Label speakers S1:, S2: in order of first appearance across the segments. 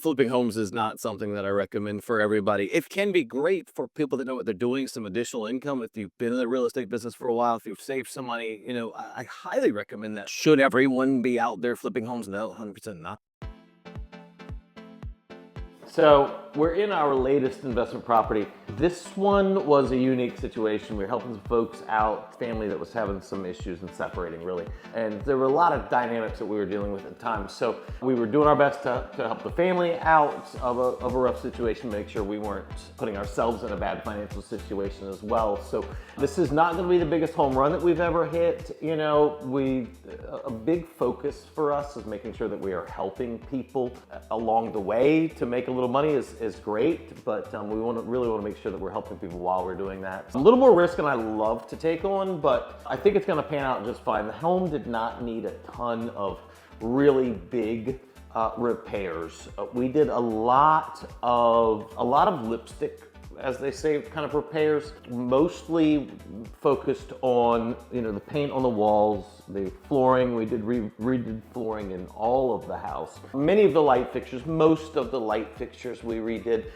S1: Flipping homes is not something that I recommend for everybody. It can be great for people that know what they're doing, some additional income. If you've been in the real estate business for a while, if you've saved some money, I highly recommend that. Should everyone be out there flipping homes? No, 100% not.
S2: So we're in our latest investment property. This one was a unique situation. We were helping some folks out, family that was having some issues and separating really. And there were a lot of dynamics that we were dealing with at the time. So we were doing our best to help the family out of a rough situation, make sure we weren't putting ourselves in a bad financial situation as well. So this is not gonna be the biggest home run that we've ever hit. A big focus for us is making sure that we are helping people along the way. To make a little money is great, but we really want to make sure that we're helping people while we're doing that. It's a little more risk than I love to take on, but I think it's going to pan out just fine. The home did not need a ton of really big repairs. We did a lot of lipstick, as they say, kind of repairs, mostly focused on, the paint on the walls, the flooring. We did redid flooring in all of the house. Many of the light fixtures, most of the light fixtures we redid.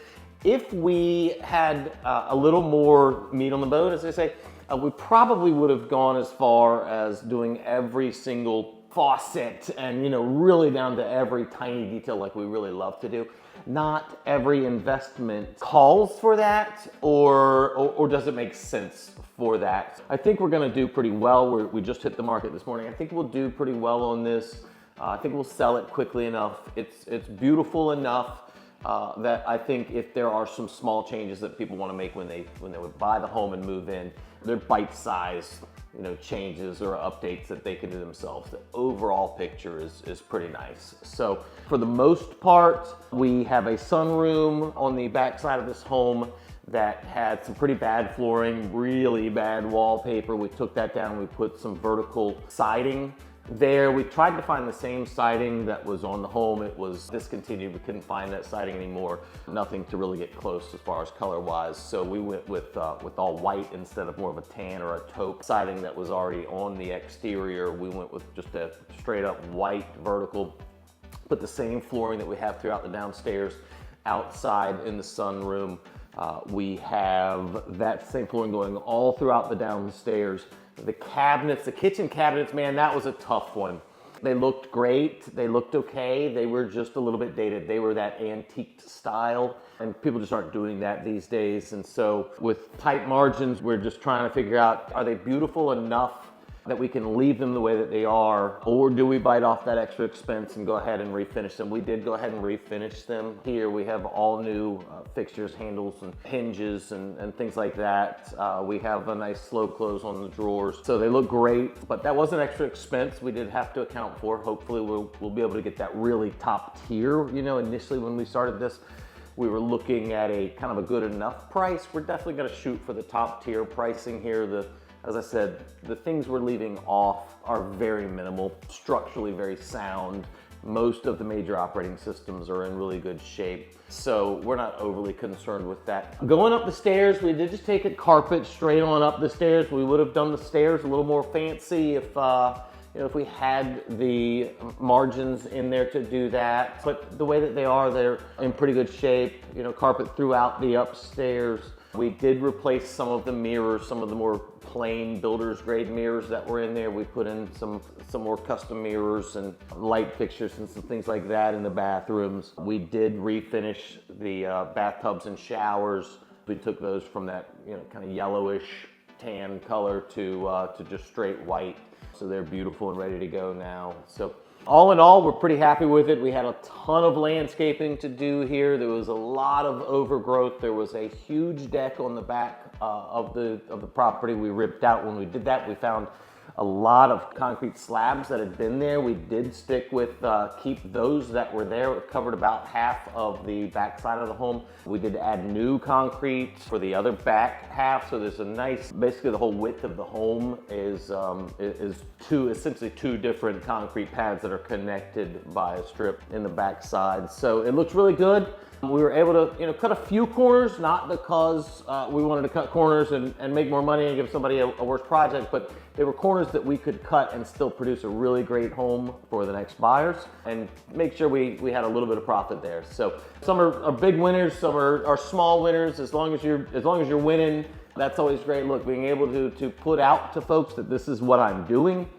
S2: If we had a little more meat on the bone, as they say, we probably would have gone as far as doing every single faucet and, really down to every tiny detail like we really love to do. Not every investment calls for that, or does it make sense for that? I think we're gonna do pretty well. We just hit the market this morning. I think we'll do pretty well on this. I think we'll sell it quickly enough. It's beautiful enough that I think if there are some small changes that people wanna make when they would buy the home and move in, they're bite-sized, changes or updates that they can do themselves. The overall picture is pretty nice. So for the most part, we have a sunroom on the back side of this home that had some pretty bad flooring, really bad wallpaper. We took that down, we put some vertical siding there. We tried to find the same siding that was on the home. It was discontinued. We couldn't find that siding anymore. Nothing to really get close as far as color wise. So we went with all white instead of more of a tan or a taupe siding that was already on the exterior. We went with just a straight up white vertical. Put the same flooring that we have throughout the downstairs outside in the sunroom. We have that same flooring going all throughout the downstairs. The cabinets, the kitchen cabinets, man, that was a tough one. They looked great, they looked okay, they were just a little bit dated. They were that antiqued style, and people just aren't doing that these days. And so with tight margins, we're just trying to figure out, are they beautiful enough that we can leave them the way that they are, or do we bite off that extra expense and go ahead and refinish them? We did go ahead and refinish them. Here we have all new fixtures, handles, and hinges and things like that. We have a nice slow close on the drawers, so they look great, but that was an extra expense we did have to account for. Hopefully we'll be able to get that really top tier. Initially when we started this, we were looking at a kind of a good enough price. We're definitely gonna shoot for the top tier pricing here. As I said, the things we're leaving off are very minimal, structurally very sound. Most of the major operating systems are in really good shape, so we're not overly concerned with that. Going up the stairs, we did just take it carpet straight on up the stairs. We would have done the stairs a little more fancy if we had the margins in there to do that. But the way that they are, they're in pretty good shape. Carpet throughout the upstairs. We did replace some of the mirrors, some of the more plain builder's grade mirrors that were in there. We put in some more custom mirrors and light fixtures and some things like that in the bathrooms. We did refinish the bathtubs and showers. We took those from that kind of yellowish tan color to just straight white. So they're beautiful and ready to go now. So all in all, we're pretty happy with it. We had a ton of landscaping to do here. There was a lot of overgrowth. There was a huge deck on the back of the property we ripped out. When we did that, we found a lot of concrete slabs that had been there. We did stick with keep those that were there. It covered about half of the back side of the home. We did add new concrete for the other back half. So there's a nice, basically the whole width of the home is essentially two different concrete pads that are connected by a strip in the back side. So it looks really good. We were able to, cut a few corners, not because we wanted to cut corners and make more money and give somebody a worse project, but they were corners that we could cut and still produce a really great home for the next buyers and make sure we had a little bit of profit there. So some are big winners, some are small winners. As long as you're winning, that's always great. Look, being able to put out to folks that this is what I'm doing,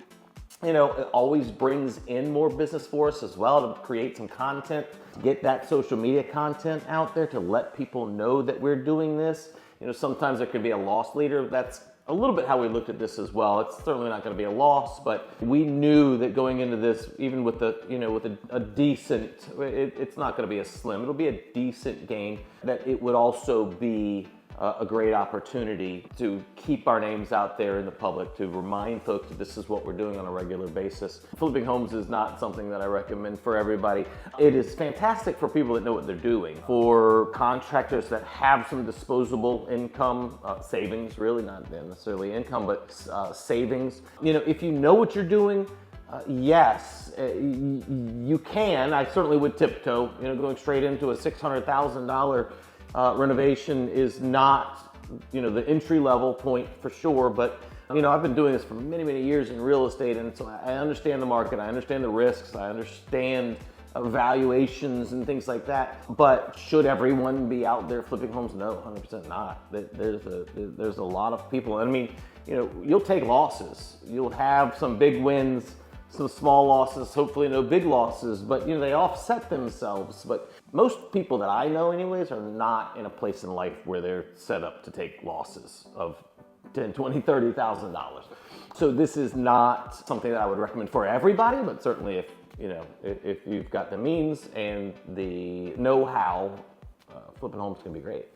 S2: it always brings in more business for us as well, to create some content, to get that social media content out there, to let people know that we're doing this. Sometimes there can be a loss leader. That's a little bit how we looked at this as well. It's certainly not going to be a loss, but we knew that going into this, even with a decent, it's not going to be a slim, it'll be a decent gain, that it would also be a great opportunity to keep our names out there in the public, to remind folks that this is what we're doing on a regular basis. Flipping homes is not something that I recommend for everybody. It is fantastic for people that know what they're doing, for contractors that have some disposable income, savings, really, not necessarily income, but savings. If you know what you're doing, yes, you can. I certainly would tiptoe. Going straight into a $600,000 renovation is not, the entry level point for sure, but I've been doing this for many, many years in real estate, and so I understand the market, I understand the risks, I understand valuations and things like that. But should everyone be out there flipping homes? No, 100% not. There's a lot of people. I mean, you'll take losses. You'll have some big wins, some small losses, hopefully no big losses, but they offset themselves. But most people that I know anyways are not in a place in life where they're set up to take losses of $10, $20, $30,000. So this is not something that I would recommend for everybody, but certainly if you've got the means and the know-how, flipping homes can be great.